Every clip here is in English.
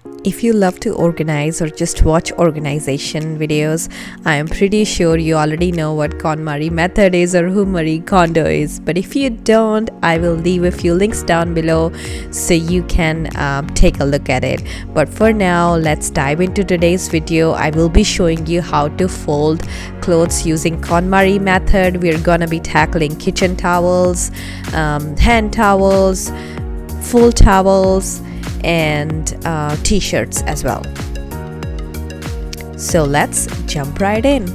If you love to organize or just watch organization videos, I am pretty sure you already know what Konmari Method is or who Marie Kondo is. But if you don't, I will leave a few links down below so you can take a look at it. But for now, let's dive into today's video. I will be showing you how to fold clothes using Konmari Method. We're gonna be tackling kitchen towels, hand towels, full towels, and t-shirts as well. So let's jump right in.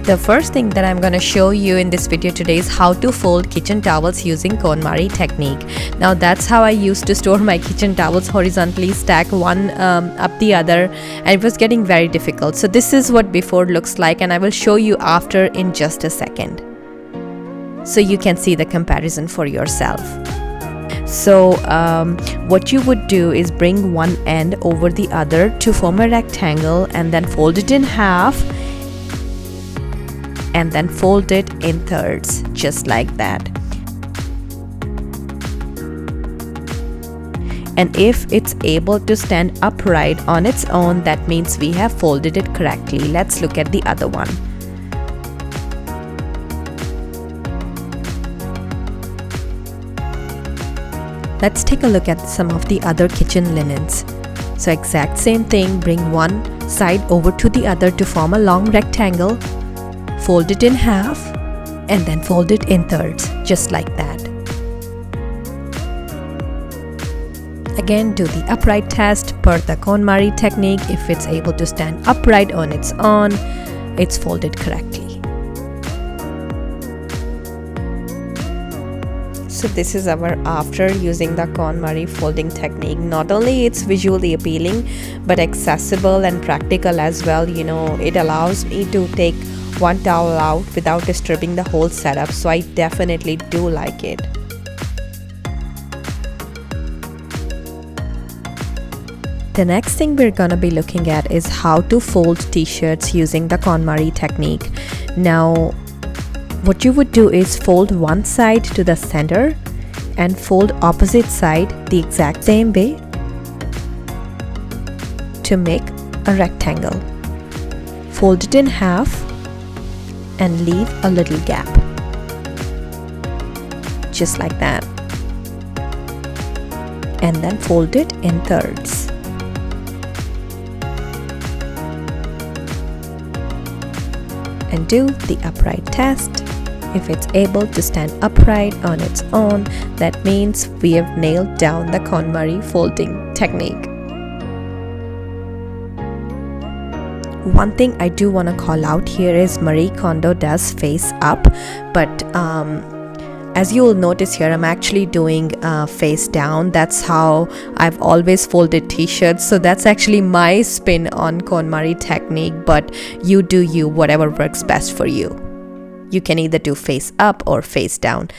The first thing that I'm going to show you in this video today is how to fold kitchen towels using Konmari technique. Now that's how I used to store my kitchen towels, horizontally stack one up the other, and it was getting very difficult. So this is what before looks like, and I will show you after in just a second, so you can see the comparison for yourself. So what you would do is bring one end over the other to form a rectangle, and then fold it in half, and then fold it in thirds, just like that. And if it's able to stand upright on its own, that means we have folded it correctly. Let's look at the other one. Let's take a look at some of the other kitchen linens. So exact same thing, bring one side over to the other to form a long rectangle, fold it in half, and then fold it in thirds, just like that. Again, do the upright test per the Konmari technique. If it's able to stand upright on its own, it's folded correctly. So this is our after using the Konmari folding technique. Not only it's visually appealing, but accessible and practical as well. You know, it allows me to take one towel out without disturbing the whole setup. So I definitely do like it. The next thing we're gonna be looking at is how to fold t-shirts using the Konmari technique. Now, what you would do is fold one side to the center and fold opposite side the exact same way to make a rectangle. Fold it in half and leave a little gap, just like that. And then fold it in thirds. And do the upright test. If it's able to stand upright on its own, that means we have nailed down the Konmari folding technique. One thing I do want to call out here is Marie Kondo does face up, but as you will notice here, I'm actually doing face down. That's how I've always folded t-shirts. So that's actually my spin on Konmari technique, but you do you, whatever works best for you. You can either do face up or face down.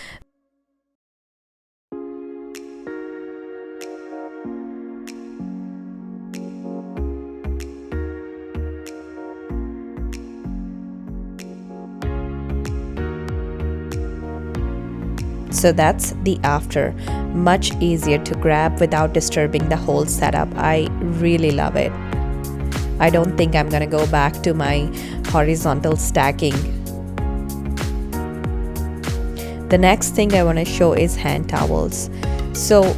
So that's the after. Much easier to grab without disturbing the whole setup. I really love it. I don't think I'm gonna go back to my horizontal stacking. The next thing I want to show is hand towels. So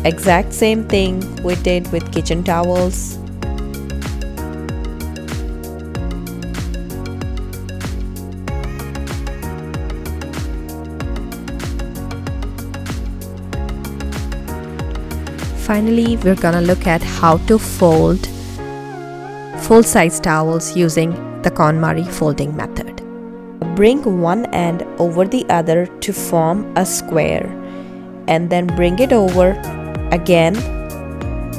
exact same thing we did with kitchen towels. Finally, we're gonna look at how to fold full-size towels using the Konmari folding method. Bring one end over the other to form a square, and then bring it over again,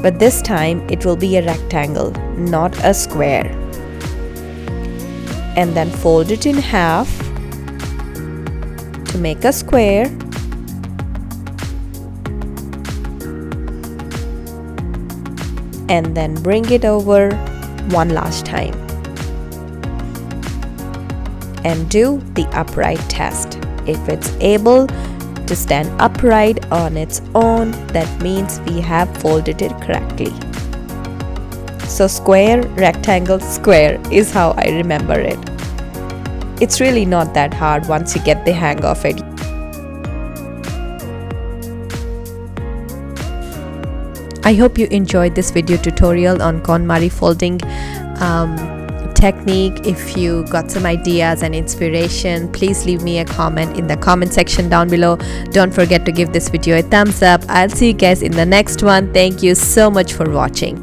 but this time it will be a rectangle, not a square. And then fold it in half to make a square, and then bring it over one last time and do the upright test. If it's able to stand upright on its own, that means we have folded it correctly. So square, rectangle, square is how I remember it. It's really not that hard once you get the hang of it. I hope you enjoyed this video tutorial on Konmari folding technique. If you got some ideas and inspiration, please leave me a comment in the comment section down below. Don't forget to give this video a thumbs up. I'll see you guys in the next one. Thank you so much for watching.